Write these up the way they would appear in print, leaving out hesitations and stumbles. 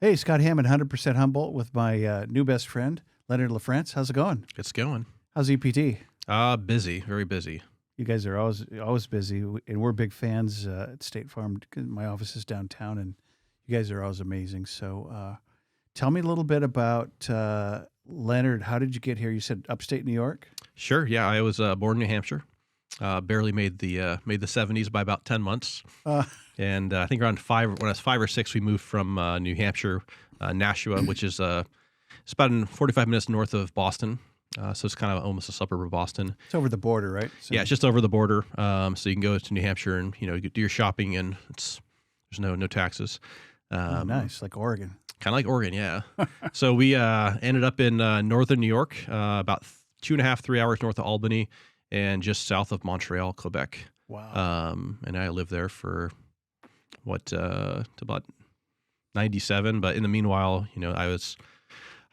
Hey, Scott Hammond, 100% Humboldt with my new best friend, Lenny LaFrance. How's it going? It's going. How's EPT? Busy, very busy. You guys are always busy, and we're big fans at State Farm. My office is downtown, and you guys are always amazing. So tell me a little bit about Leonard. How did you get here? You said upstate New York? Sure. Yeah, I was born in New Hampshire. Barely made the 70s by about 10 months. And I think around when I was 5 or 6, we moved from New Hampshire, Nashua, which is it's about 45 minutes north of Boston. So it's kind of almost a suburb of Boston. It's over the border, right? So, yeah, it's just over the border. So you can go to New Hampshire and do your shopping, and there's no taxes. Nice, like Oregon. Kind of like Oregon, yeah. So we ended up in northern New York, about 2.5, 3 hours north of Albany, and just south of Montreal, Quebec. Wow. And I lived there for to about 97. But in the meanwhile,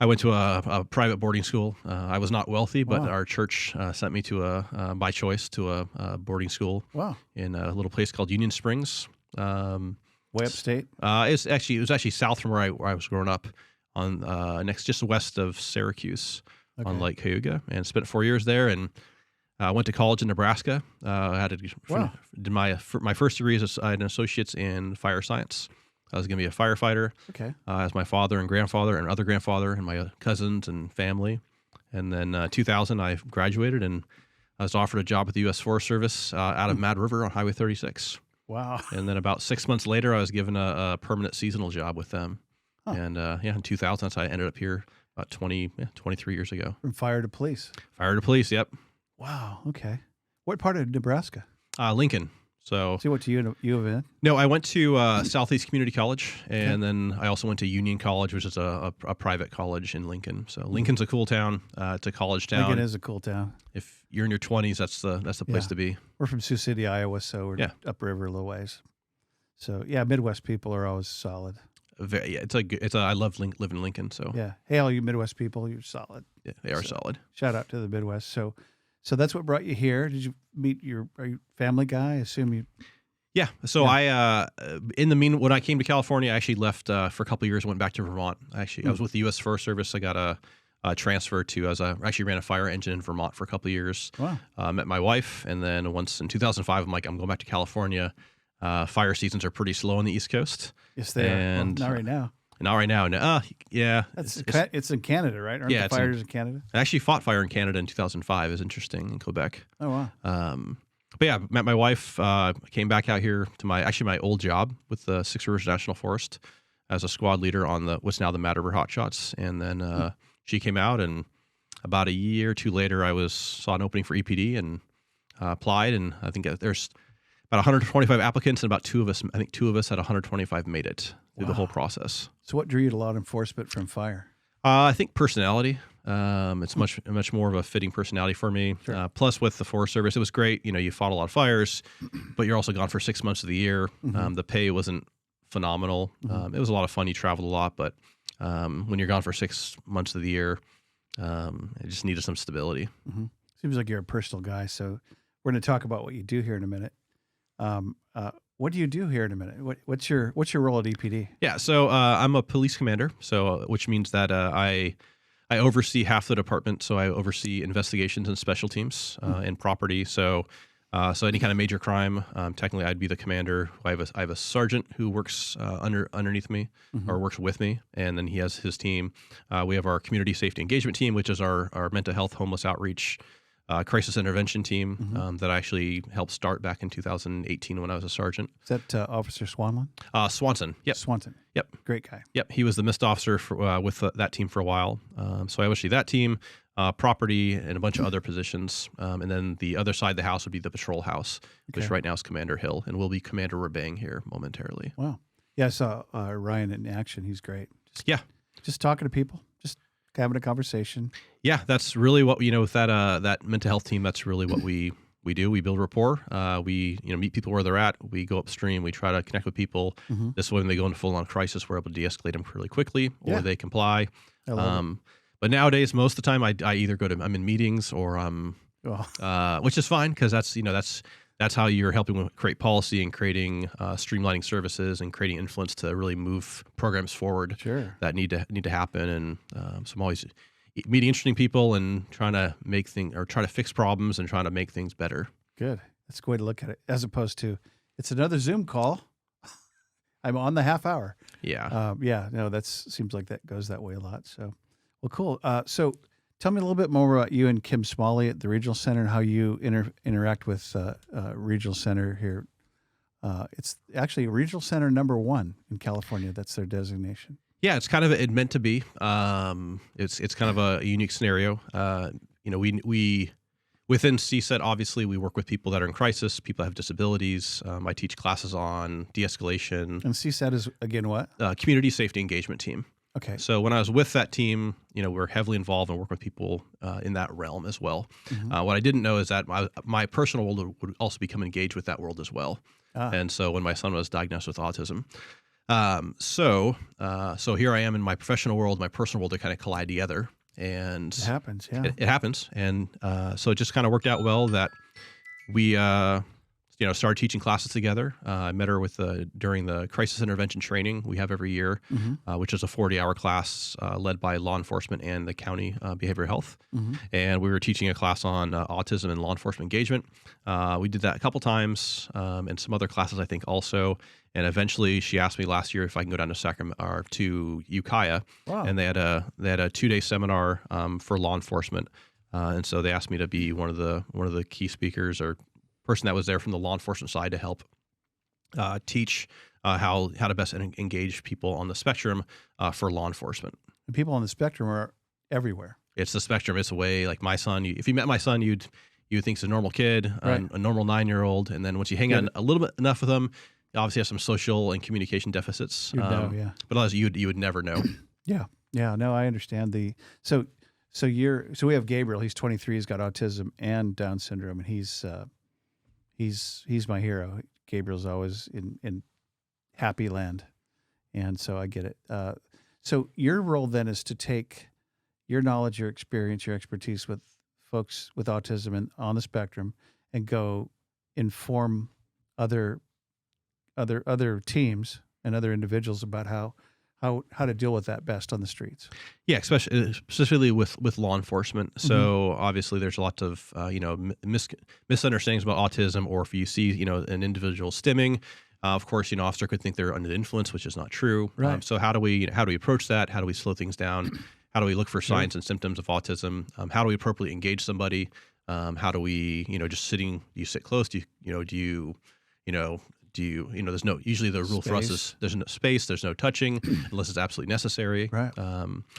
I went to a private boarding school. I was not wealthy, but our church sent me to by choice to a boarding school. Wow. In a little place called Union Springs. Way upstate? It was actually south from where I was growing up, on just west of Syracuse, Okay. on Lake Cayuga, and spent 4 years there. And went to college in Nebraska. Did my first degree as an associate's in fire science. I was going to be a firefighter. Okay. As my father and grandfather and other grandfather and my cousins and family. And then 2000, I graduated, and I was offered a job with the U.S. Forest Service out of Mad River on Highway 36. Wow. And then about 6 months later, I was given a permanent seasonal job with them. Huh. And in 2000, that's how I ended up here about 23 years ago. From fire to police. Fire to police, yep. Wow. Okay. What part of Nebraska? Lincoln. So you went to U of N? No, I went to Southeast Community College, and then I also went to Union College, which is a private college in Lincoln. So Lincoln's a cool town. It's a college town. Lincoln is a cool town. If you're in your 20s, that's the place to be. We're from Sioux City, Iowa, so we're upriver a little ways. So yeah, Midwest people are always solid. I love living in Lincoln. So yeah, hey, all you Midwest people, you're solid. Yeah, they are solid. Shout out to the Midwest. So that's what brought you here. Did you meet are you a family guy? I assume you. Yeah. So I, when I came to California, I actually left for a couple of years, went back to Vermont. I was with the U.S. Forest Service. I got a transfer to, I actually ran a fire engine in Vermont for a couple of years. Wow. Met my wife. And then once in 2005, I'm like, I'm going back to California. Fire seasons are pretty slow on the East Coast. Yes, they are. Well, not right now. Not right now. No, yeah. It's in Canada, right? Aren't the fires in Canada? I actually fought fire in Canada in 2005. It's interesting, in Quebec. Oh, wow. But yeah, met my wife, came back out here to my old job with the Six Rivers National Forest as a squad leader on what's now the Mad River Hotshots. And then she came out, and about a year or two later, saw an opening for EPD and applied. And I think there's about 125 applicants, and about two of us had 125 made it through the whole process. So what drew you to law enforcement from fire? I think personality. It's much more of a fitting personality for me. Sure. Plus, with the Forest Service, it was great. You fought a lot of fires, but you're also gone for 6 months of the year. Mm-hmm. The pay wasn't phenomenal. Mm-hmm. It was a lot of fun. You traveled a lot, but when you're gone for 6 months of the year, I just needed some stability. Mm-hmm. Seems like you're a personal guy. So we're going to talk about what you do here in a minute. What do you do here in a minute? What's your role at EPD? Yeah, so I'm a police commander, which means that I oversee half the department. So I oversee investigations and special teams and property. So any kind of major crime, technically I'd be the commander. I have a sergeant who works underneath me or works with me, and then he has his team. We have our community safety engagement team, which is our mental health, homeless outreach, crisis intervention team that I actually helped start back in 2018 when I was a sergeant. Is that Officer Swanson? Swanson. Yep. Swanson. Yep. Great guy. Yep. He was the missed officer with that team for a while. So I oversee that team, property, and a bunch of other positions. And then the other side of the house would be the patrol house, which right now is Commander Hill, and will be Commander Rebang here momentarily. Wow. Yeah, I saw Ryan in action. He's great. Just talking to people. Just having a conversation. Yeah, that's really what with that mental health team. That's really what we do. We build rapport. We meet people where they're at. We go upstream. We try to connect with people. This way, when they go into full-on crisis, we're able to de-escalate them really quickly, or they comply. I love it. But nowadays, most of the time, I either I'm in meetings or which is fine because that's that's how you're helping create policy and creating streamlining services and creating influence to really move programs forward Sure. that need to happen. And so I'm always meeting interesting people and trying to make things or try to fix problems and trying to make things better. Good. That's a good way to look at it, as opposed to it's another Zoom call. I'm on the half hour. Yeah. No, seems like that goes that way a lot. So, well, cool. So tell me a little bit more about you and Kim Smalley at the Regional Center and how you interact with Regional Center here. It's actually Regional Center #1 in California. That's their designation. Yeah, it's kind of it meant to be. It's kind of a unique scenario. We within CSET, obviously, we work with people that are in crisis, people that have disabilities. I teach classes on de-escalation. And CSET is, again, what? Community Safety Engagement Team. Okay. So when I was with that team, we're heavily involved and work with people in that realm as well. Mm-hmm. What I didn't know is that my personal world would also become engaged with that world as well. And so when my son was diagnosed with autism, so here I am in my professional world, my personal world, they kind of collide together. And it happens, yeah. It happens. And so it just kind of worked out well that we, started teaching classes together. I met her during the crisis intervention training we have every year, which is a 40-hour class led by law enforcement and the county behavioral health. Mm-hmm. And we were teaching a class on autism and law enforcement engagement. We did that a couple times and some other classes, I think, also. And eventually, she asked me last year if I can go down to Sacramento or to Ukiah, and they had a 2-day seminar for law enforcement, and so they asked me to be one of the key speakers or person that was there from the law enforcement side to help teach how to best engage people on the spectrum for law enforcement. And people on the spectrum are everywhere. It's the spectrum. It's a way like my son. If you met my son, you would think he's a normal kid, right. A normal 9-year-old, and then once you hang out a little bit enough with him. Obviously have some social and communication deficits, but otherwise you would never know. Yeah. No, I understand so we have Gabriel. He's 23. He's got autism and Down syndrome, and he's my hero. Gabriel's always in happy land, and so I get it. So your role then is to take your knowledge, your experience, your expertise with folks with autism and on the spectrum, and go inform other teams and other individuals about how to deal with that best on the streets. Yeah, specifically with law enforcement. So obviously there's lots of misunderstandings about autism, or if you see an individual stimming, of course officer could think they're under the influence, which is not true. Right. So how do we approach that? How do we slow things down? How do we look for signs and symptoms of autism? How do we appropriately engage somebody? How do we just sitting? Do you sit close? Do you there's no, usually the rule for us is there's no space, there's no touching unless it's absolutely necessary. Right.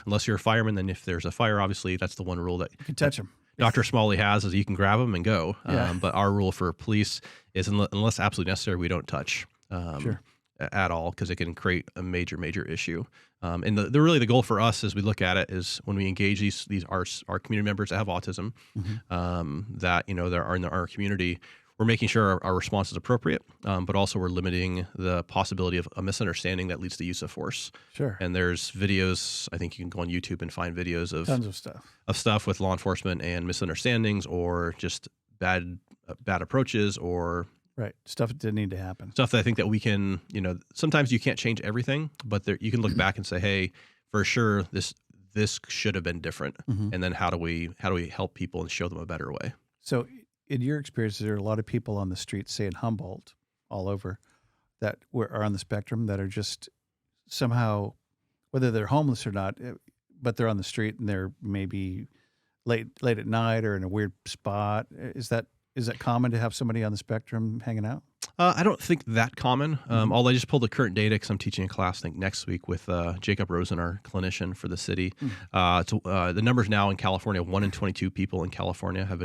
Unless you're a fireman, then if there's a fire, obviously that's the one rule that you can touch them. Dr. Smalley has is you can grab them and go. Yeah. But our rule for police is unless absolutely necessary, we don't touch at all, because it can create a major issue. And the goal for us as we look at it is when we engage these our community members that have autism, that there are in our community, we're making sure our response is appropriate, but also we're limiting the possibility of a misunderstanding that leads to use of force. Sure. And there's videos, I think you can go on YouTube and find videos of tons of stuff with law enforcement and misunderstandings, or just bad approaches, or stuff that didn't need to happen. Stuff that I think that we can, sometimes you can't change everything, but you can look back and say, hey, for sure this should have been different. And then how do we help people and show them a better way? So in your experience, there are a lot of people on the streets, say in Humboldt, all over, that are on the spectrum that are just somehow, whether they're homeless or not, but they're on the street and they're maybe late at night or in a weird spot. Is that common to have somebody on the spectrum hanging out? I don't think that common. Although I just pulled the current data because I'm teaching a class, I think next week with Jacob Rosen, our clinician for the city. The numbers now in California: 1 in 22 people in California have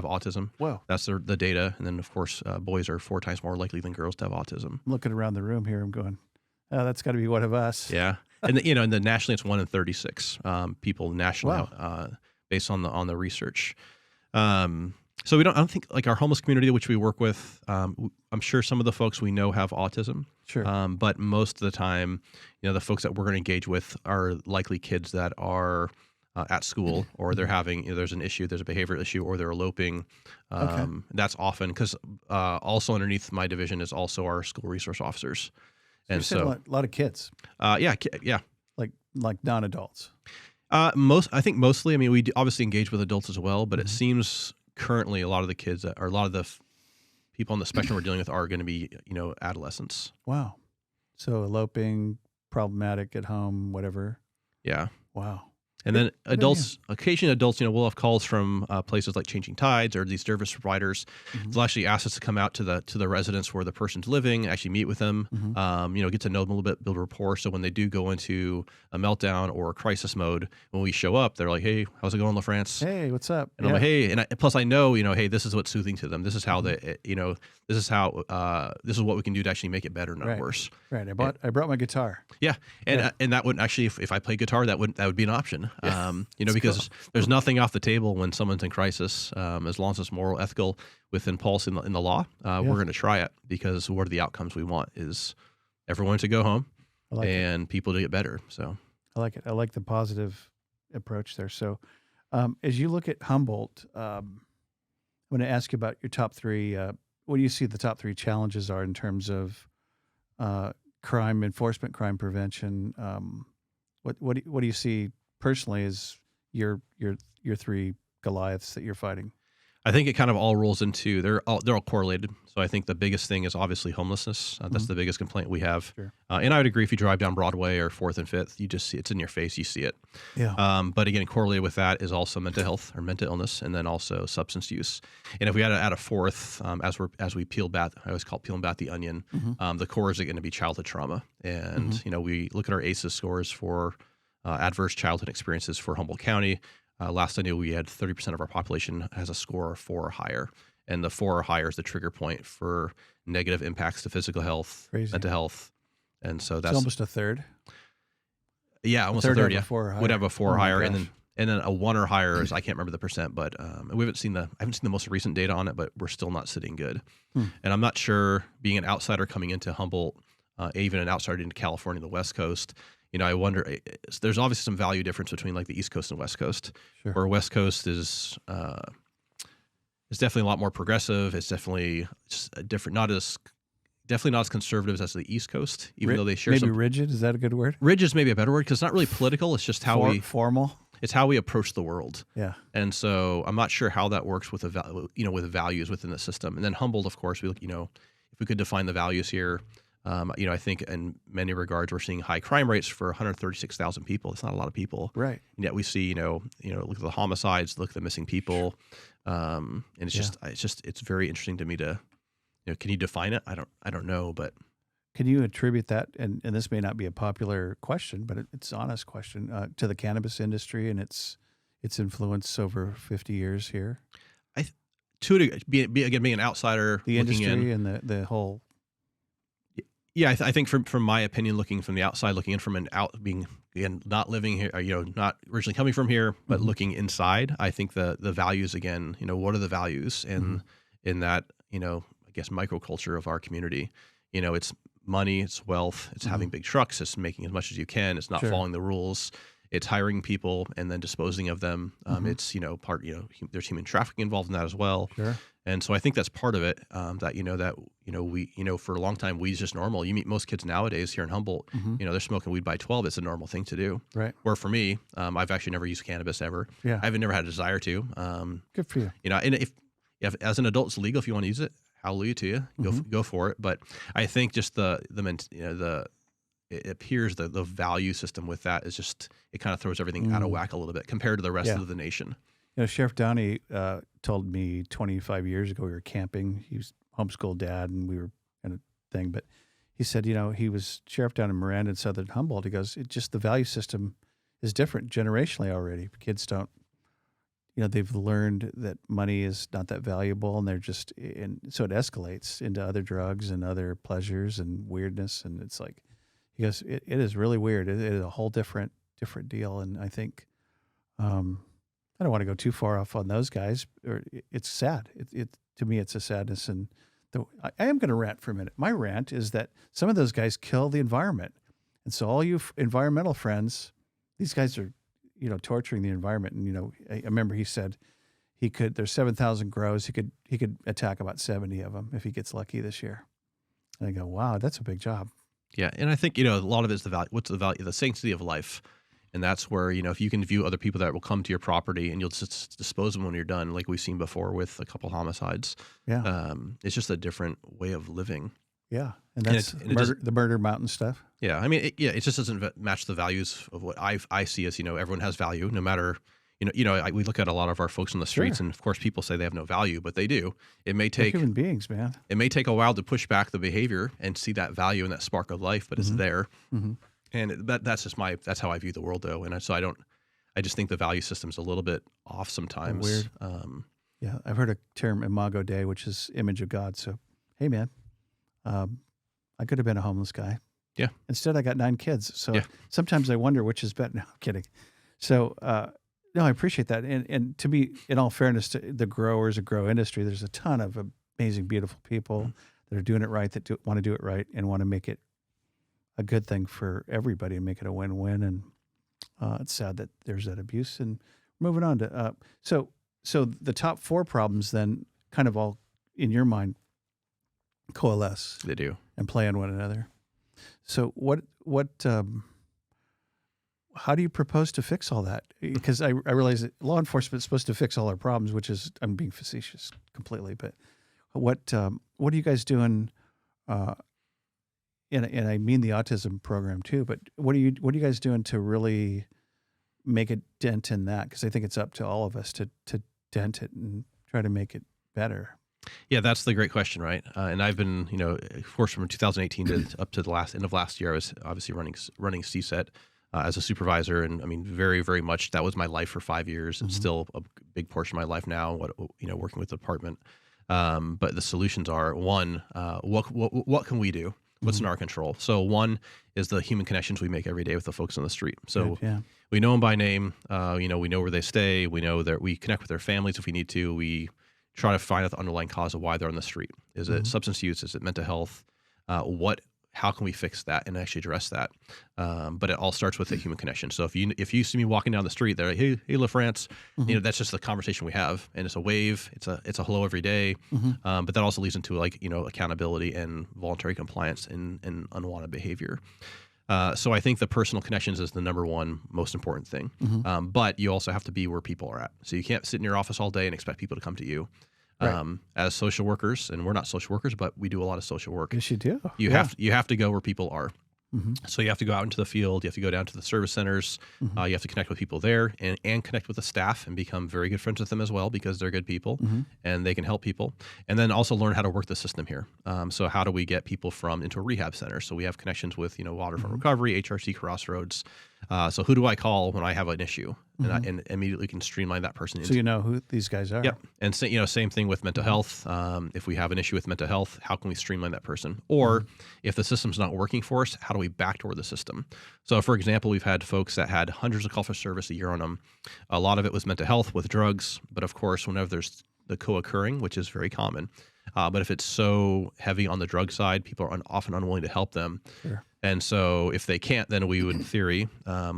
autism. Wow, that's the data. And then of course, boys are 4 times more likely than girls to have autism. I'm looking around the room here. I'm going, oh, that's got to be one of us. Yeah, and nationally, it's 1 in 36 people nationally, based on the research. So I don't think like our homeless community, which we work with, I'm sure some of the folks we know have autism. Sure. But most of the time, the folks that we're going to engage with are likely kids that are at school, or they're having, there's an issue, there's a behavioral issue, or they're eloping. Okay. That's often because also underneath my division is also our school resource officers. So you're And seeing so, a lot of kids, yeah. like non-adults. I think mostly, I mean, we obviously engage with adults as well, but it seems currently a lot of the kids or a lot of the people on the spectrum we're dealing with are going to be, adolescents. Wow. So eloping, problematic at home, whatever. Yeah. Wow. And then Good adults, occasionally adults, we'll have calls from places like Changing Tides or these service providers. They'll actually ask us to come out to the residence where the person's living, actually meet with them, get to know them a little bit, build rapport. So when they do go into a meltdown or a crisis mode, when we show up, they're like, "Hey, how's it going, LaFrance?" Hey, what's up? And I'm like, "Hey," and plus I know, hey, this is what's soothing to them. This is how this is what we can do to actually make it better, not worse. Right. I brought my guitar. Yeah, and that would actually, if I play guitar, that would be an option. Because there's nothing off the table when someone's in crisis. As long as it's moral, ethical, within pulse in the law, we're going to try it, because what are the outcomes we want is everyone to go home and people to get better. So I like it. I like the positive approach there. So as you look at Humboldt, I'm going to ask you about your top three. What do you see the top three challenges are in terms of crime enforcement, crime prevention? What do you see personally as your three Goliaths that you're fighting? I think it kind of all rolls into they're all correlated. So I think the biggest thing is obviously homelessness. That's the biggest complaint we have. Sure. And I would agree, if you drive down Broadway or 4th and 5th, you just see it's in your face. You see it. Yeah. But again, correlated with that is also mental health or mental illness, and then also substance use. And if we had to add a fourth, as we peel back, I always call it peeling back the onion. The core is going to be childhood trauma, and we look at our ACEs scores for adverse childhood experiences for Humboldt County. Last I knew, we had 30% of our population has a score of 4 or higher. And the 4 or higher is the trigger point for negative impacts to physical health, mental health. And so that's almost a third. Yeah, almost a third. Yeah, would have a 4 or higher, gosh. and then a 1 or higher is, I can't remember the percent, but I haven't seen the most recent data on it, but we're still not sitting good. And I'm not sure, being an outsider coming into Humboldt, even an outsider into California, the West Coast. I wonder, there's obviously some value difference between like the East Coast and West Coast, where West Coast is definitely a lot more progressive. It's definitely just different, definitely not as conservative as the East Coast, even though they share maybe rigid. Is that a good word? Rigid is maybe a better word, because it's not really political. It's just how formal. It's how we approach the world. Yeah. And so I'm not sure how that works with with values within the system. And then Humboldt, of course, we look, if we could define the values here. I think in many regards we're seeing high crime rates for 136,000 people. It's not a lot of people, right? And yet we see, look at the homicides, look at the missing people, and it's very interesting to me to, can you define it? I don't know, but can you attribute that? And this may not be a popular question, but it's an honest question, to the cannabis industry and its influence over 50 years here. Being an outsider, the looking industry in, and the whole. Yeah, I think from my opinion, looking from the outside, looking in from being, again, not living here, not originally coming from here, but looking inside, I think the values, again, what are the values in that, I guess, microculture of our community? It's money, it's wealth, it's having big trucks, it's making as much as you can, it's not following the rules, it's hiring people and then disposing of them. It's, there's human trafficking involved in that as well. Sure. And so I think that's part of it, we, for a long time, weed's just normal. You meet most kids nowadays here in Humboldt, they're smoking weed by 12. It's a normal thing to do. Right. Where for me, I've actually never used cannabis ever. Yeah. I've never had a desire to. Good for you. And if as an adult it's legal, if you want to use it, hallelujah to you. Go for it. But I think just it appears that the value system with that is just, it kind of throws everything out of whack a little bit compared to the rest of the nation. Sheriff Downey told me 25 years ago, we were camping. He was homeschool dad, and we were kind of thing. But he said, he was sheriff down in Miranda and Southern Humboldt. He goes, it just, the value system is different generationally already. Kids don't, they've learned that money is not that valuable, and and so it escalates into other drugs and other pleasures and weirdness. And it's like, he goes, it is really weird. It is a whole different deal. And I think, I don't want to go too far off on those guys. It's sad. To me, it's a sadness. And I am going to rant for a minute. My rant is that some of those guys kill the environment. And so all you environmental friends, these guys are, torturing the environment. And I remember he said there's 7,000 grows. He could attack about 70 of them if he gets lucky this year. And I go, wow, that's a big job. Yeah, and I think a lot of it is the value. What's the value? The sanctity of life, and that's where if you can view other people that will come to your property and you'll just dispose of them when you're done, like we've seen before with a couple homicides. Yeah, it's just a different way of living. Yeah, and that's the murder mountain stuff. Yeah, I mean, it just doesn't match the values of what I see as everyone has value, no matter. We look at a lot of our folks on the streets, and of course, people say they have no value, but they do. It may take They're human beings, man. It may take a while to push back the behavior and see that value and that spark of life, but it's there. And that's how I view the world, though. And so I just think the value system's a little bit off sometimes. Weird. Yeah, I've heard a term, Imago Dei, which is image of God. So, hey, man, I could have been a homeless guy. Yeah. Instead, I got 9 kids. So sometimes I wonder which is better. No, I'm kidding. So, no, I appreciate that. And to be, in all fairness to the growers of grow industry, there's a ton of amazing, beautiful people that are doing it right, that want to do it right and want to make it a good thing for everybody and make it a win-win. And it's sad that there's that abuse. And moving on to, so the top 4 problems then kind of all, in your mind, coalesce. They do. And play on one another. So how do you propose to fix all that? Because I realize that law enforcement is supposed to fix all our problems, which is, I'm being facetious completely, but what are you guys doing? And I mean the autism program too, but what are you guys doing to really make a dent in that? Because I think it's up to all of us to dent it and try to make it better. Yeah, that's the great question, right? And I've been, of course, from 2018 to up to the end of last year, I was obviously running CSET as a supervisor, and I mean, very, very much that was my life for 5 years, and still a big portion of my life now. Working with the department, but the solutions are one: what can we do? What's in our control? So one is the human connections we make every day with the folks on the street. So we know them by name. We know where they stay. We know that we connect with their families if we need to. We try to find out the underlying cause of why they're on the street. Is it substance use? Is it mental health? How can we fix that and actually address that? But it all starts with a human connection. So if you see me walking down the street, they're like, hey LaFrance, that's just the conversation we have, and it's a wave, it's a hello every day. But that also leads into accountability and voluntary compliance and unwanted behavior. So I think the personal connections is the number one most important thing. But you also have to be where people are at. So you can't sit in your office all day and expect people to come to you. As social workers, and we're not social workers, but we do a lot of social work. Yes, you do. You have to go where people are. So you have to go out into the field. You have to go down to the service centers. You have to connect with people there and connect with the staff and become very good friends with them as well, because they're good people and they can help people. And then also learn how to work the system here. So how do we get people into a rehab center? So we have connections with Waterfront Recovery, HRC Crossroads. So who do I call when I have an issue? And immediately can streamline that person. So you know who these guys are. Yep. And same thing with mental health. If we have an issue with mental health, how can we streamline that person? Or if the system's not working for us, how do we backdoor the system? So for example, we've had folks that had hundreds of calls for service a year on them. A lot of it was mental health with drugs. But of course, whenever there's the co-occurring, which is very common, but if it's so heavy on the drug side, people are often unwilling to help them. Sure. And so if they can't, then we would, in theory,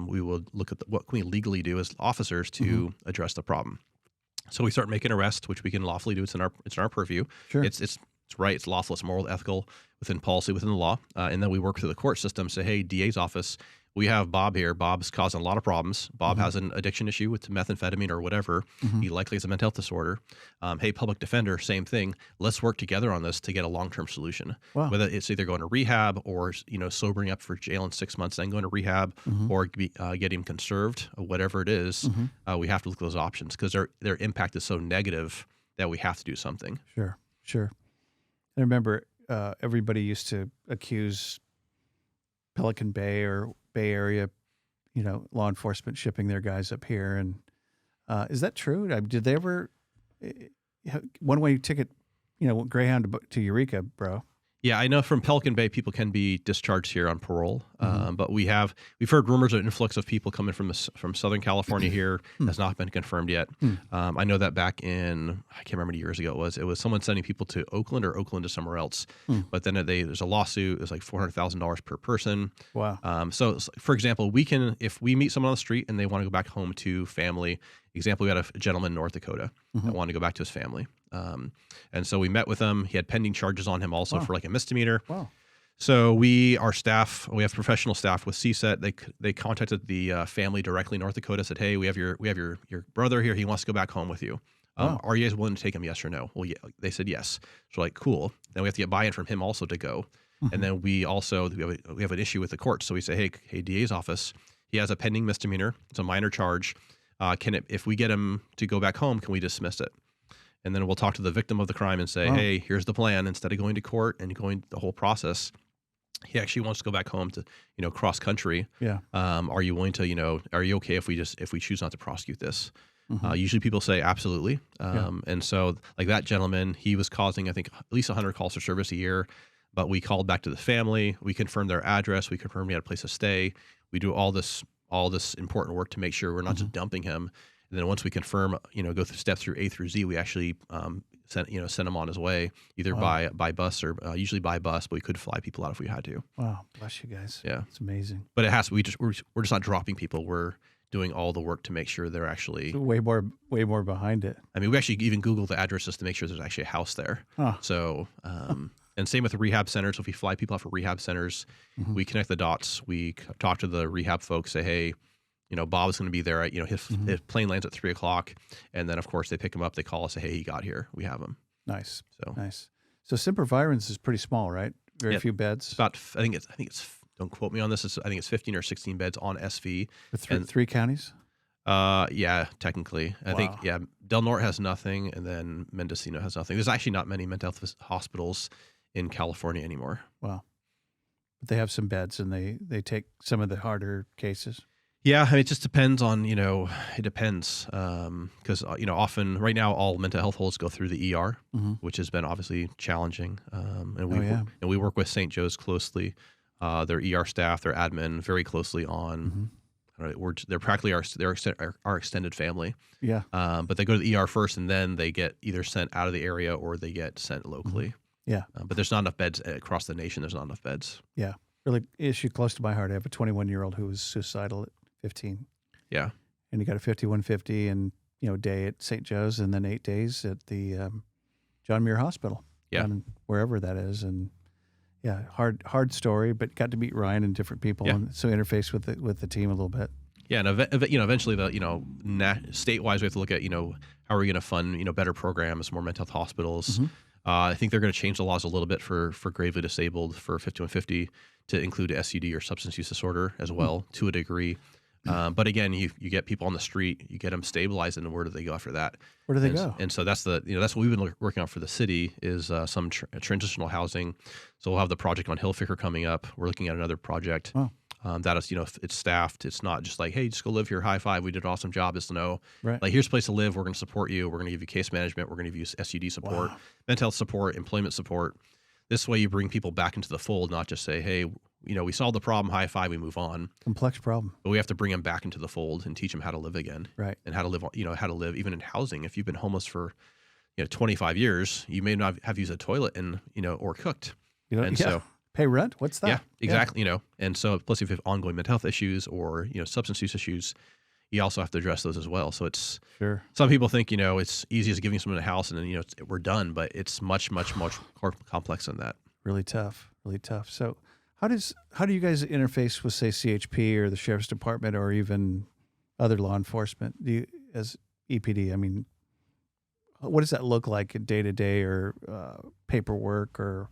we would look at what can we legally do as officers to address the problem. So we start making arrests, which we can lawfully do. It's in our purview. Sure. It's right. It's lawful. It's moral, ethical, within policy, within the law. And then we work through the court system. Say, hey, DA's office, we have Bob here. Bob's causing a lot of problems. Bob has an addiction issue with methamphetamine or whatever. He likely has a mental health disorder. Hey, public defender, same thing. Let's work together on this to get a long-term solution. Wow. Whether it's either going to rehab or sobering up for jail in 6 months, then going to rehab, or get him conserved, or whatever it is. We have to look at those options because their impact is so negative that we have to do something. Sure. I remember everybody used to accuse Pelican Bay or Bay Area, law enforcement shipping their guys up here. And is that true? Did they ever one-way ticket, Greyhound to Eureka, bro? Yeah, I know from Pelican Bay, people can be discharged here on parole, but we've heard rumors of influx of people coming from Southern California here. Has not been confirmed yet. I know that back in, I can't remember how many years ago it was someone sending people to Oakland or Oakland to somewhere else. But then there's a lawsuit. It was like $400,000 per person. Wow. So for example, if we meet someone on the street and they want to go back home to family. Example, we had a gentleman in North Dakota that wanted to go back to his family. And so we met with him. He had pending charges on him also for like a misdemeanor. Wow. So our staff, we have professional staff with CSET. They contacted the family directly in North Dakota, said, hey, we have your brother here. He wants to go back home with you. Are you guys willing to take him? Yes or no? Well, yeah. They said yes. So like, cool. Then we have to get buy-in from him also to go. And then we have an issue with the court. So we say, hey, DA's office, he has a pending misdemeanor. It's a minor charge. If we get him to go back home, can we dismiss it? And then we'll talk to the victim of the crime and say, hey, here's the plan. Instead of going to court and going the whole process, he actually wants to go back home to, cross country. Yeah. Are you willing to, are you okay if we choose not to prosecute this? Usually people say absolutely. And so like that gentleman, he was causing, I think, at least 100 calls for service a year. But we called back to the family. We confirmed their address. We confirmed he had a place to stay. We do all this important work to make sure we're not just dumping him. And then once we confirm, go through steps through A through Z, we actually send him on his way either by bus or usually by bus, but we could fly people out if we had to. Wow, bless you guys. Yeah, it's amazing. But it has to. We're just not dropping people. We're doing all the work to make sure they're actually way more behind it. I mean, we actually even Google the addresses to make sure there's actually a house there. So. And same with the rehab centers. If we fly people out for rehab centers, we connect the dots. We talk to the rehab folks, say, hey, Bob's going to be there at, his plane lands at 3:00. And then, of course, they pick him up. They call us, say, hey, he got here. We have him. Nice. So Semper Virens is pretty small, right? Very few beds. About, I think it's, don't quote me on this. I think it's 15 or 16 beds on SV. For three counties? Yeah, technically. I think, Del Norte has nothing. And then Mendocino has nothing. There's actually not many mental health hospitals in California anymore. Wow. But they have some beds and they take some of the harder cases. Yeah, I mean, it just depends on, it depends. Because, often right now all mental health holds go through the ER, which has been obviously challenging. And we work with St. Joe's closely, their ER staff, their admin very closely on, they're practically our extended family. Yeah. But they go to the ER first and then they get either sent out of the area or they get sent locally. Yeah. But there's not enough beds across the nation. There's not enough beds. Yeah. Really issue close to my heart. I have a 21-year-old who was suicidal at 15. Yeah. And he got a 5150 and, day at St. Joe's and then 8 days at the John Muir Hospital. Yeah. Wherever that is. And yeah, hard story, but got to meet Ryan and different people. Yeah. And so interface with the team a little bit. Yeah. And eventually statewise we have to look at, how are we going to fund, better programs, more mental health hospitals. I think they're going to change the laws a little bit for gravely disabled for 5150 to include SUD or substance use disorder as well to a degree. But again, you get people on the street, you get them stabilized, and where do they go after that? Where do they go? And so that's that's what we've been working on for the city is some transitional housing. So we'll have the project on Hillficker coming up. We're looking at another project. Wow. That is, it's staffed. It's not just like, hey, just go live here. High five. We did an awesome job. It's right. Like, here's a place to live. We're going to support you. We're going to give you case management. We're going to give you SUD support, mental health support, employment support. This way you bring people back into the fold, not just say, hey, we solved the problem. High five. We move on. Complex problem. But we have to bring them back into the fold and teach them how to live again. Right. And how to live, how to live even in housing. If you've been homeless for, 25 years, you may not have used a toilet and, or cooked. So pay rent? What's that? Yeah, exactly. Yeah. And so plus if you have ongoing mental health issues or, substance use issues, you also have to address those as well. So it's some people think, it's easy as giving someone a house and then, we're done, but it's much, much, much more complex than that. Really tough. So how do you guys interface with, say, CHP or the Sheriff's Department or even other law enforcement? Do you, as EPD, I mean, what does that look like day to day or paperwork or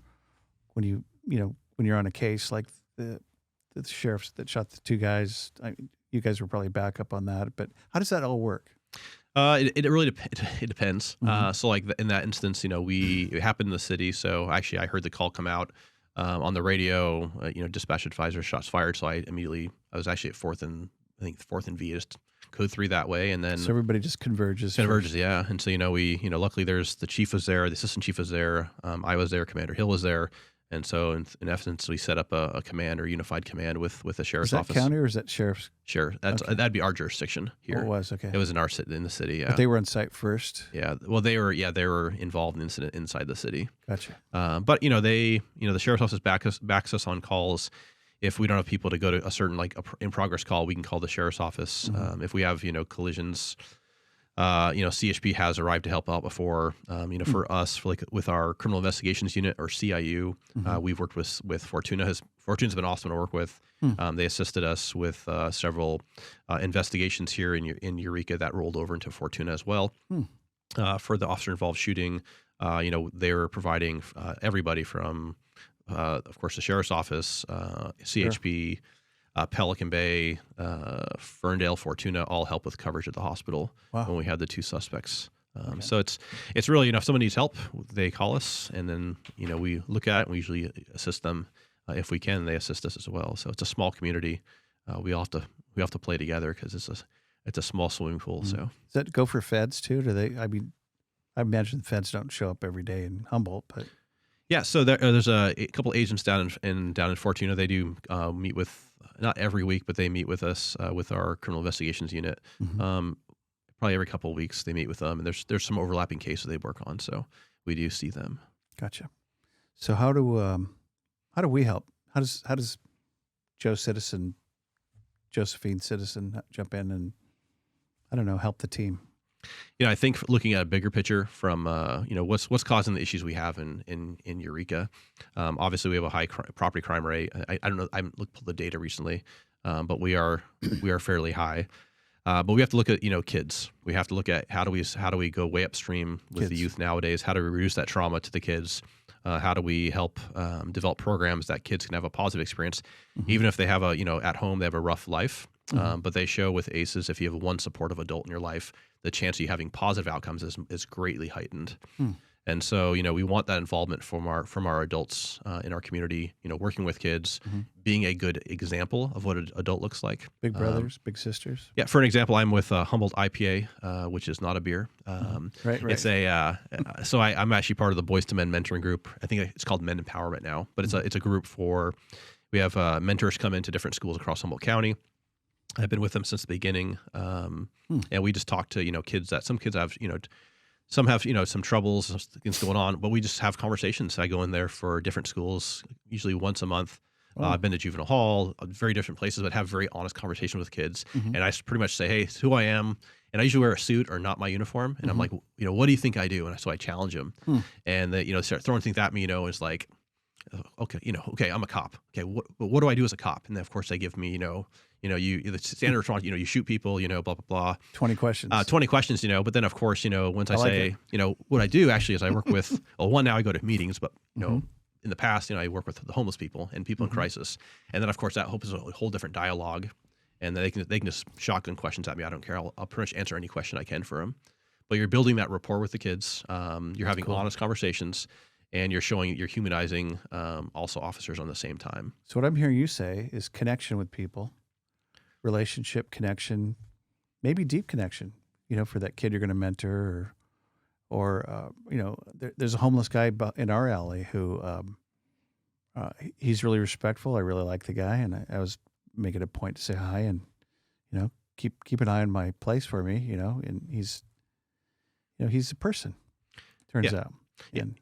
when when you're on a case like the sheriffs that shot the two guys? You guys were probably back up on that, but how does that all work? It really it depends. So like in that instance, it happened in the city. So actually I heard the call come out on the radio, dispatch advisor, shots fired. So I was actually at 4th and V, just code 3 that way. And then so everybody just converges. Yeah. And so, luckily there's the chief was there, the assistant chief was there. I was there, Commander Hill was there. And so in essence, we set up a command or unified command with the Is sheriff's that office. county or is that sheriff's? Sure, Okay. that'd be our jurisdiction Oh, here. it was, okay. It was in our city, in the city. Yeah. But they were on site first? Yeah. Well, they were involved in the incident inside the city. Gotcha. But the sheriff's office backs us on calls. If we don't have people to go to a certain in progress call, we can call the sheriff's office. If we have collisions, CHP has arrived to help out before. For us, with our criminal investigations unit or CIU, we've worked with Fortuna. Fortuna's been awesome to work with. They assisted us with several investigations here in Eureka that rolled over into Fortuna as well. For the officer-involved shooting, they were providing everybody from, of course, the sheriff's office, CHP, Pelican Bay, Ferndale, Fortuna, all help with coverage at the hospital when we had the 2 suspects. So it's really, if someone needs help, they call us, and then we look at it, and we usually assist them if we can. They assist us as well. So it's a small community. We all have to play together because it's a small swimming pool. So does that go for feds too? Do they? I mean, I imagine the feds don't show up every day in Humboldt, but yeah. So there's a couple agents down in Fortuna. They do meet with, not every week, but they meet with us with our criminal investigations unit. Probably every couple of weeks they meet with them, and there's some overlapping cases they work on. So we do see them. Gotcha. So how do we help? How does Josephine Citizen jump in and, I don't know, help the team? I think looking at a bigger picture from what's causing the issues we have in Eureka. Obviously, we have a high property crime rate. I don't know. I haven't looked at the data recently, but we are fairly high. But we have to look at kids. We have to look at how do we go way upstream with the youth nowadays? How do we reduce that trauma to the kids? How do we help develop programs that kids can have a positive experience, even if they have at home they have a rough life. But they show with ACEs, if you have one supportive adult in your life, the chance of you having positive outcomes is greatly heightened. And so, we want that involvement from our adults in our community, working with kids, being a good example of what an adult looks like. Big brothers, big sisters. Yeah. For an example, I'm with Humboldt IPA, which is not a beer. Right. It's so I'm actually part of the Boys to Men mentoring group. I think it's called Men Empowerment now, but it's a group we have mentors come into different schools across Humboldt County. I've been with them since the beginning. And we just talk to, kids that some kids have, some have, some troubles, things going on, but we just have conversations. I go in there for different schools, usually once a month. I've been to juvenile hall, very different places, but have very honest conversation with kids. And I pretty much say, hey, it's who I am. And I usually wear a suit or not my uniform. And I'm like, what do you think I do? And so I challenge them. And they, start throwing things at me, it's like, okay, I'm a cop. Okay, what do I do as a cop? And then of course they give me, the standard response, you shoot people, blah, blah, blah. 20 questions. 20 questions, but then of course, once I say, what I do actually is I work with, now I go to meetings, but, in the past, I work with the homeless people and people in crisis. And then of course that opens a whole different dialogue, and they can just shotgun questions at me. I don't care. I'll pretty much answer any question I can for them. But you're building that rapport with the kids. You're having honest conversations, and you're humanizing also officers on the same time. So what I'm hearing you say is connection with people, relationship connection, maybe deep connection, for that kid you're going to mentor, or there's a homeless guy in our alley who he's really respectful. I really like the guy, and I was making a point to say hi and, keep an eye on my place for me, and he's a person, turns out. And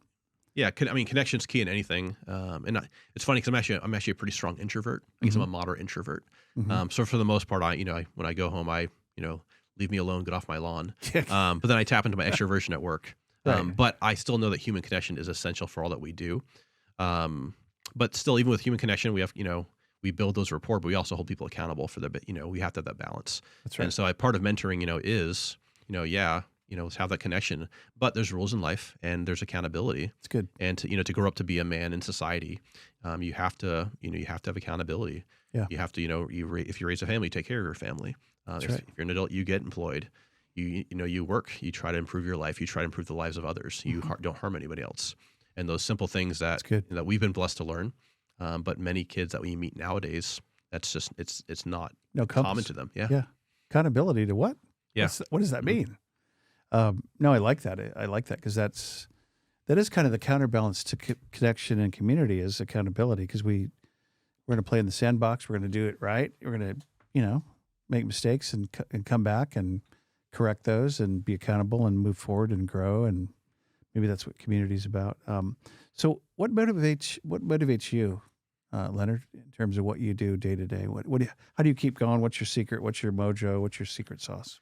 yeah, connection's key in anything. And it's funny because I'm actually a pretty strong introvert. I guess I'm a moderate introvert. So for the most part, when I go home, leave me alone, get off my lawn. But then I tap into my extroversion at work. But I still know that human connection is essential for all that we do. But still, even with human connection, we have, we build those rapport, but we also hold people accountable for we have to have that balance. That's right. And so part of mentoring, is, let's have that connection, but there's rules in life and there's accountability. It's good. And to grow up to be a man in society, you have to have accountability. Yeah. You have to, if you raise a family, you take care of your family. That's if, right. if you're an adult, you get employed. You work, you try to improve your life, you try to improve the lives of others. You don't harm anybody else. And those simple things that we've been blessed to learn. But many kids that we meet nowadays, that's just, it's not common to them. Yeah. Yeah. Accountability to what? Yeah. What does that mean? No, I like that. I like that because that's that is kind of the counterbalance to connection and community is accountability, because we're going to play in the sandbox. We're going to do it right. We're going to, make mistakes and come back and correct those and be accountable and move forward and grow. And maybe that's what community is about. So what motivates you, Leonard, in terms of what you do day to day? How do you keep going? What's your secret? What's your mojo? What's your secret sauce?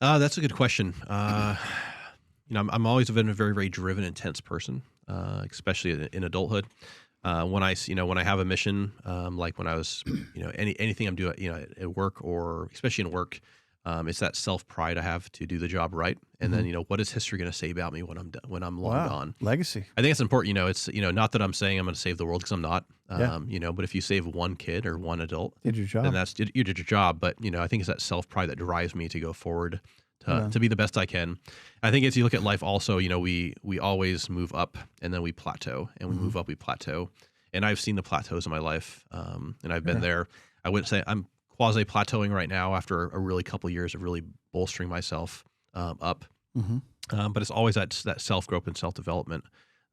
That's a good question. I'm always been a very, very driven, intense person, especially in adulthood. When I have a mission, like when I was, anything I'm doing, at work or especially in work, it's that self pride I have to do the job right. And then, what is history going to say about me when I'm done, when I'm long gone? Legacy. I think it's important. It's, not that I'm saying I'm going to save the world, because I'm not, but if you save one kid or one adult, did your job. then you did your job. But, I think it's that self pride that drives me to go forward, to be the best I can. I think as you look at life also, we always move up and then we plateau, and we move up, we plateau. And I've seen the plateaus in my life, and I've been there. I wouldn't say I'm quasi plateauing right now after a really couple of years of really bolstering myself up. But it's always that self growth and self development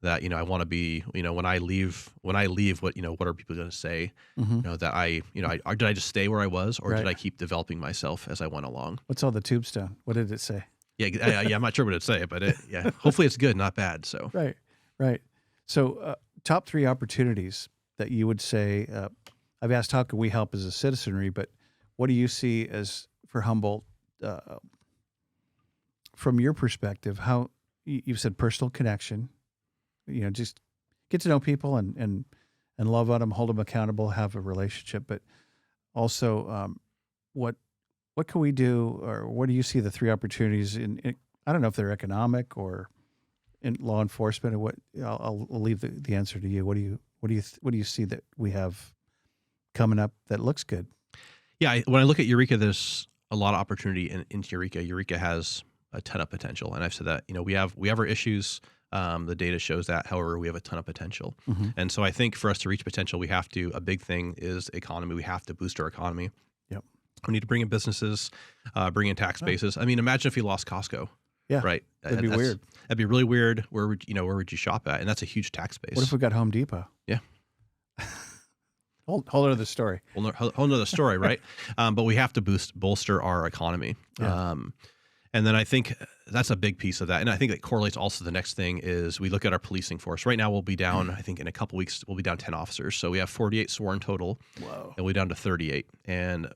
that I want to be. When I leave, what are people going to say? That did I just stay where I was, or did I keep developing myself as I went along? What's all the tombstone? What did it say? Yeah, I'm not sure what it'd say, but hopefully it's good, not bad. So right. So top 3 opportunities that you would say. I've asked how can we help as a citizenry, but what do you see as for Humboldt from your perspective? How you've said personal connection, just get to know people and love on them, hold them accountable, have a relationship, but also what can we do, or what do you see the 3 opportunities in I don't know if they're economic or in law enforcement, or what? I'll leave the answer to you. What do you see that we have coming up that looks good? Yeah, when I look at Eureka, there's a lot of opportunity in Eureka. Eureka has a ton of potential, and I've said that we have our issues. The data shows that. However, we have a ton of potential, and so I think for us to reach potential, we have to. A big thing is economy. We have to boost our economy. Yep. We need to bring in businesses, bring in tax bases. I mean, imagine if you lost Costco. Yeah, right. That'd be weird. That'd be really weird. Where would you shop at? And that's a huge tax base. What if we got Home Depot? Yeah. Whole other story. Whole nother story, right? But we have to bolster our economy. Yeah. And then I think that's a big piece of that. And I think that correlates also the next thing is we look at our policing force. Right now we'll be down, I think in a couple weeks, we'll be down 10 officers. So we have 48 sworn total. Whoa. And we're down to 38. And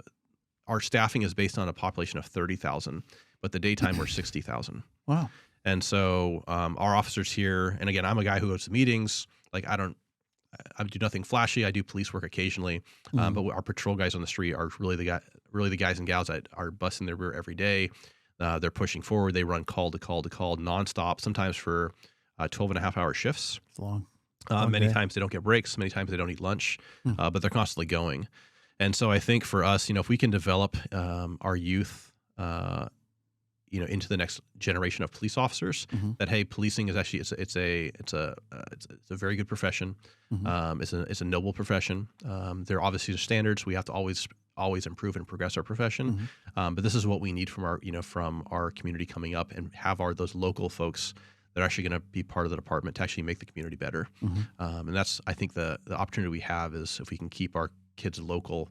our staffing is based on a population of 30,000, but the daytime we're 60,000. Wow. And so our officers here, and again, I'm a guy who goes to meetings. Like I do nothing flashy. I do police work occasionally, but our patrol guys on the street are really the guys and gals that are busting their rear every day. They're pushing forward. They run call to call to call nonstop, sometimes for 12 and a half hour shifts. It's long. Many times they don't get breaks. Many times they don't eat lunch, but they're constantly going. And so I think for us, if we can develop our youth, into the next generation of police officers, that hey, policing is actually it's a very good profession. It's a noble profession. There obviously are standards. We have to always improve and progress our profession. But this is what we need from our community coming up, and have those local folks that are actually going to be part of the department to actually make the community better. And that's, I think, the opportunity we have is if we can keep our kids local.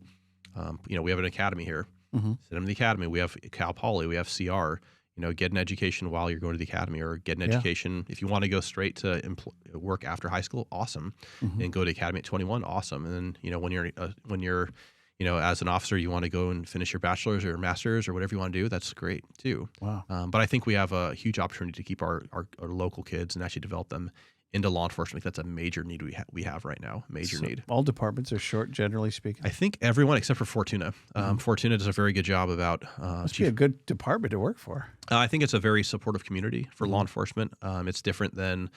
We have an academy here. Send them to the academy. We have Cal Poly. We have CR. Get an education while you're going to the academy, or get an education. If you want to go straight to work after high school, awesome. And go to academy at 21, awesome. And then, when you're as an officer, you want to go and finish your bachelor's or master's or whatever you want to do, that's great too. Wow. But I think we have a huge opportunity to keep our local kids and actually develop them into law enforcement. That's a major need we have right now. Need. All departments are short, generally speaking. I think everyone except for Fortuna. Fortuna does a very good job about. Must be a good department to work for. I think it's a very supportive community for law enforcement. It's definitely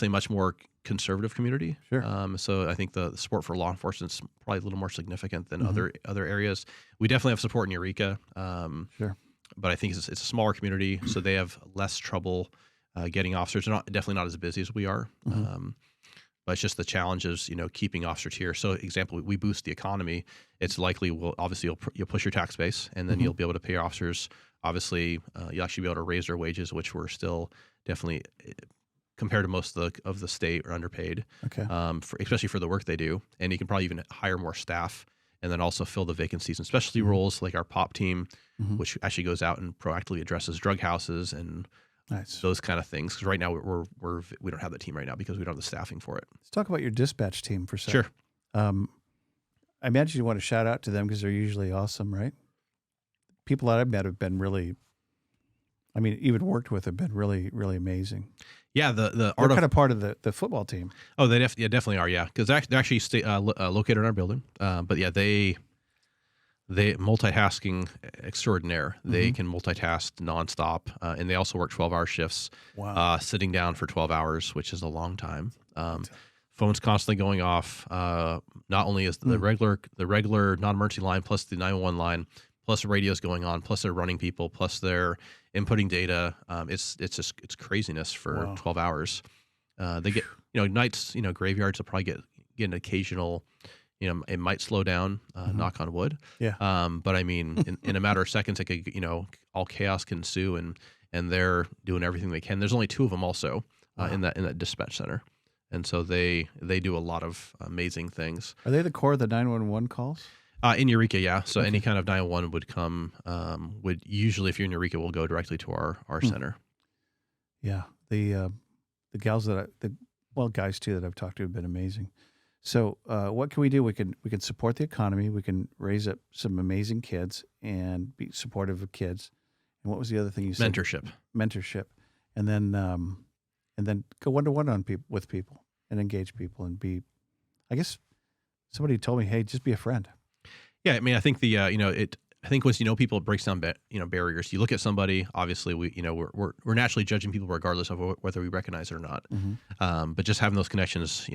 a much more conservative community. Sure. So I think the support for law enforcement is probably a little more significant than other areas. We definitely have support in Eureka. Sure. But I think it's a smaller community, so they have less trouble getting officers. They're definitely not as busy as we are. But it's just the challenges, keeping officers here. So, example, we boost the economy. It's likely you'll push your tax base, and then you'll be able to pay your officers. Obviously, you'll actually be able to raise their wages, which we're still definitely compared to most of the state, are underpaid, Okay. especially for the work they do. And you can probably even hire more staff and then also fill the vacancies in specialty Mhm. roles like our POP team, Mhm. which actually goes out and proactively addresses drug houses and Nice. those kind of things. Because right now we don't have the team right now because we don't have the staffing for it. Let's talk about your dispatch team for a second. Sure. Um, I imagine you want to shout out to them because they're usually awesome, right? People that I've met have been really, I mean, even worked with have been really, really amazing. Yeah, the They're art of kind of part of the football team. oh they definitely are, yeah, because they're actually located in our building. But yeah, they multitasking extraordinaire. They Mhm. can multitask nonstop, and they also work 12-hour shifts, Wow. sitting down for 12 hours, which is a long time. Phones constantly going off. Not only is the regular non-emergency line plus the 911 line, plus the radios going on, plus they're running people, plus they're inputting data. It's craziness for Wow. 12 hours. They get nights, graveyards will probably get an occasional. It might slow down, knock on wood. Yeah. But I mean, in a matter of seconds, it could, all chaos can ensue, and they're doing everything they can. There's only 2 of them also in that dispatch center, and so they do a lot of amazing things. Are they the core of the 911 calls? In Eureka, yeah. So Okay. any kind of 911 would come. Would usually, if you're in Eureka, will go directly to our center. Yeah. The gals guys too that I've talked to have been amazing. So what can we do? We can support the economy. We can raise up some amazing kids and be supportive of kids. And what was the other thing you said? Mentorship, and then go one-to-one on with people and engage people and be. I guess somebody told me, hey, just be a friend. Yeah, I mean, I think I think once people, it breaks down barriers. You look at somebody. Obviously, we're naturally judging people regardless of whether we recognize it or not. Mm-hmm. But just having those connections,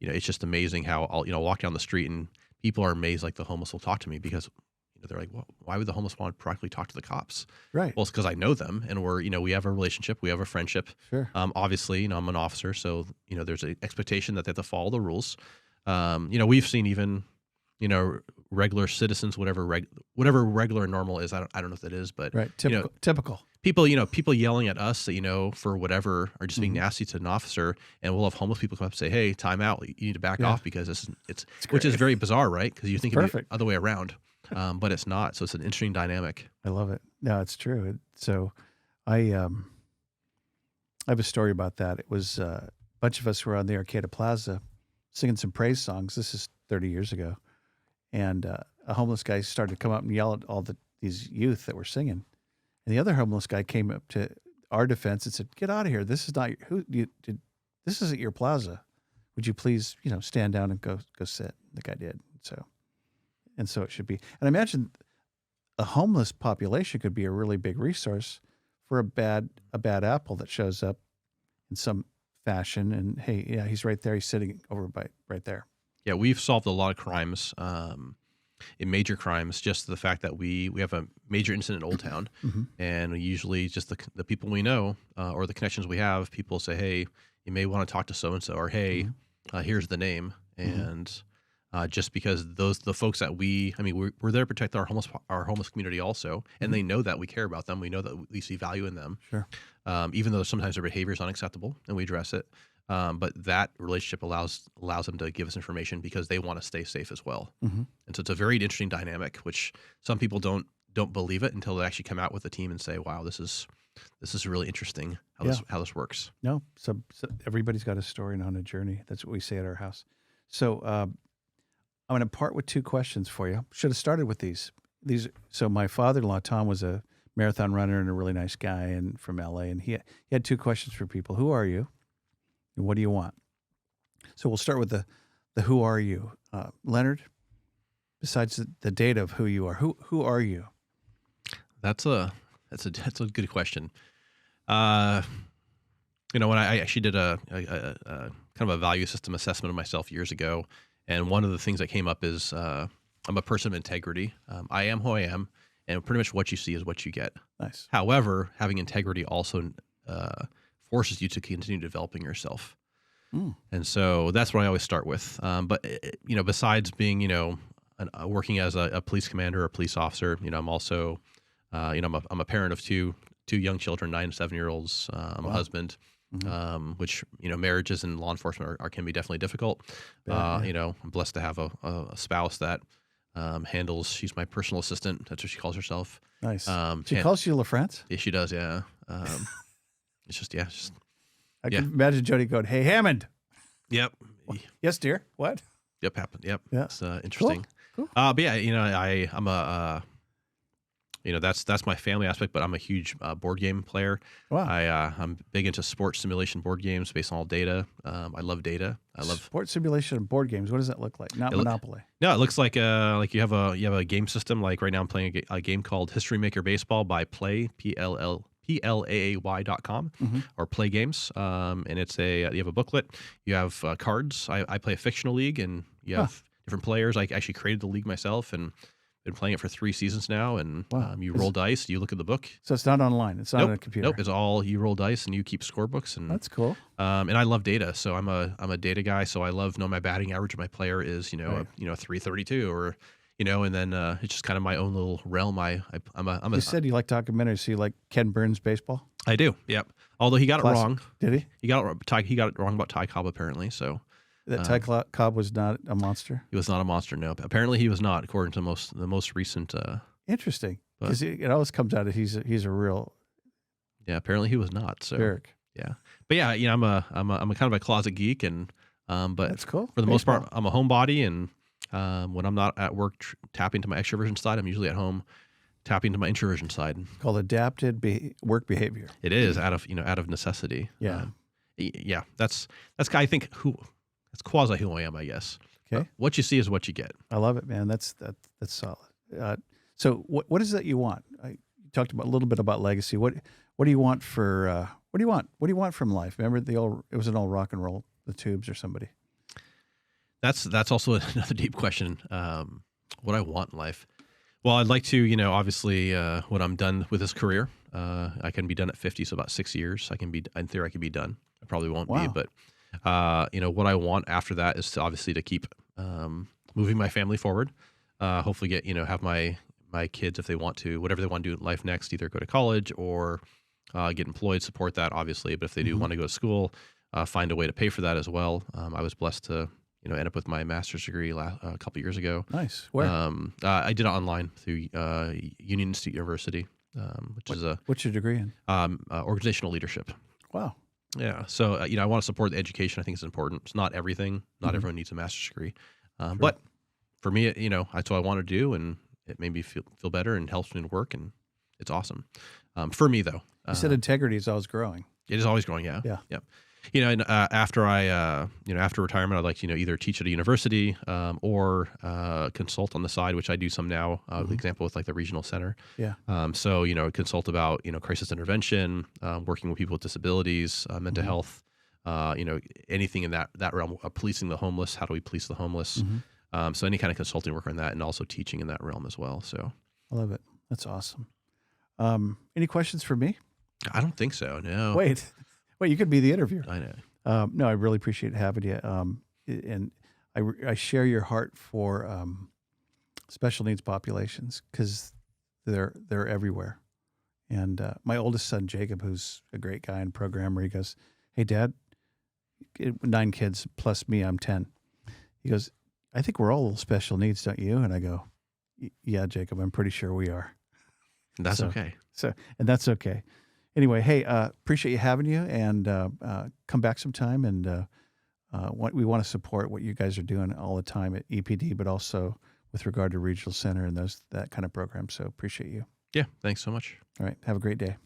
it's just amazing how I'll walk down the street and people are amazed. Like the homeless will talk to me because they're like, well, why would the homeless want to practically talk to the cops? Right. Well, it's because I know them and we have a relationship, we have a friendship. Sure. Obviously, I'm an officer, so there's an expectation that they have to follow the rules. We've seen even regular citizens, whatever regular and normal is. I don't know if that is, but Right. Typical. People yelling at us, for whatever, or just being Mhm. nasty to an officer, and we'll have homeless people come up and say, "Hey, time out! You need to back Yeah. off because it's great. which is very bizarre, right? Because you think it'd be perfect. the other way around, but it's not. So it's an interesting dynamic. I love it. No, it's true. So I have a story about that. It was a bunch of us were on the Arcata Plaza singing some praise songs. This is 30 years ago. And a homeless guy started to come up and yell at all these youth that were singing. And the other homeless guy came up to our defense and said, "Get out of here. This is not this isn't your plaza. Would you please, stand down and go sit?" The guy did. And so it should be. And I imagine a homeless population could be a really big resource for a bad apple that shows up in some fashion. And hey, yeah, he's right there. He's sitting over right there. Yeah, we've solved a lot of crimes, in major crimes, just the fact that we have a major incident in Old Town, Mhm. and usually just the people we know or the connections we have, people say, "Hey, you may want to talk to so and so," or "Hey, here's the name," and just because the folks that we're there to protect our homeless community also, and they know that we care about them, we know that we see value in them, Sure. even though sometimes their behavior is unacceptable, and we address it. But that relationship allows them to give us information because they want to stay safe as well. Mhm. And so it's a very interesting dynamic, which some people don't believe it until they actually come out with the team and say, "Wow, this is really interesting how this works." No, so everybody's got a story and on a journey. That's what we say at our house. So I'm going to part with 2 questions for you. Should have started with these. So my father-in-law Tom was a marathon runner and a really nice guy and from LA, and he had 2 questions for people. Who are you? And what do you want? So we'll start with the who are you, Leonard. Besides the data of who you are, who are you? That's a good question. When I actually did a kind of a value system assessment of myself years ago, and one of the things that came up is I'm a person of integrity. I am who I am, and pretty much what you see is what you get. Nice. However, having integrity also forces you to continue developing yourself. And so that's what I always start with. But besides being, working as a police commander or a police officer, I'm also, I'm a parent of two young children, 9 and 7-year-olds. I'm a husband. which marriages and law enforcement can be definitely difficult. Yeah. I'm blessed to have a spouse that handles. She's my personal assistant. That's what she calls herself. Nice. She calls you LaFrance? Yeah, she does. Yeah. It's just I can imagine Jody going, "Hey, Hammond." Yep. Yes, dear. What? Yep. Happened. Yep. Yeah. It's interesting. Cool. But yeah, I'm a that's my family aspect, but I'm a huge board game player. Wow. I'm big into sports simulation board games based on all data. I love data. I love sports simulation and board games. What does that look like? Not Monopoly. No, it looks like you have a game system. Like right now, I'm playing a game called History Maker Baseball by Play PLAAY.com or Play Games. And it's you have a booklet. You have cards. I play a fictional league, and you have different players. I actually created the league myself, and been playing it for 3 seasons now. And you roll dice. You look at the book. So it's not online. It's not on a computer. Nope. It's all you roll dice and you keep scorebooks. And that's cool. And I love data. So I'm a data guy. So I love knowing my batting average of my player is 332 or. And then it's just kind of my own little realm. You said you like documentaries, so you like Ken Burns baseball? I do. Yep. Although he got it wrong. Did he? He got it wrong about Ty Cobb apparently. So that Ty Cobb was not a monster. He was not a monster. No, apparently he was not, according to the most recent. Interesting, because it always comes out that he's a real. Yeah, apparently he was not. So jerk. Yeah, but yeah, I'm a kind of a closet geek, and but that's cool. For the most part, I'm a homebody, and when I'm not at work tapping to my extroversion side, I'm usually at home tapping to my introversion side. Called adapted work behavior. It is out of necessity. Yeah, yeah. That's I think that's quasi who I am, I guess. Okay. What you see is what you get. I love it, man. That's solid. So what is it you want? You talked about a little bit about legacy. What do you want for what do you want from life? Remember it was an old rock and roll, the Tubes or somebody. That's also another deep question. What I want in life. Well, I'd like to, obviously, when I'm done with this career, I can be done at 50, so about 6 years. In theory, I can be done. I probably won't be, but what I want after that is to keep moving my family forward. Hopefully, have my kids, if they want to, whatever they want to do in life next, either go to college or get employed. Support that, obviously. But if they do want to go to school, find a way to pay for that as well. I was blessed to. End up with my master's degree a couple of years ago. Nice. Where? I did it online through Union Institute University, What's your degree in? Organizational leadership. Wow. Yeah. So I want to support the education. I think it's important. It's not everything. Not everyone needs a master's degree, but for me, that's what I want to do, and it made me feel better and helps me in work, and it's awesome. For me, though, you said integrity is always growing. It is always growing. Yeah. Yeah. Yep. And after after retirement, I'd like to, either teach at a university or consult on the side, which I do some now. For example, with like the regional center. Yeah. So consult about crisis intervention, working with people with disabilities, mental health, anything in that realm. Policing the homeless. How do we police the homeless? So any kind of consulting work on that, and also teaching in that realm as well. So I love it. That's awesome. Any questions for me? I don't think so. No. Wait, you could be the interviewer. I know. No, I really appreciate having you. And I share your heart for special needs populations, because they're everywhere. And my oldest son, Jacob, who's a great guy and programmer, he goes, "Hey, Dad, 9 kids plus me, I'm 10. He goes, "I think we're all a little special needs, don't you?" And I go, "Yeah, Jacob, I'm pretty sure we are." That's okay. And that's okay. Anyway, hey, appreciate you having you, and come back sometime. And we want to support what you guys are doing all the time at EPD, but also with regard to Regional Center and that kind of program. So appreciate you. Yeah, thanks so much. All right, have a great day.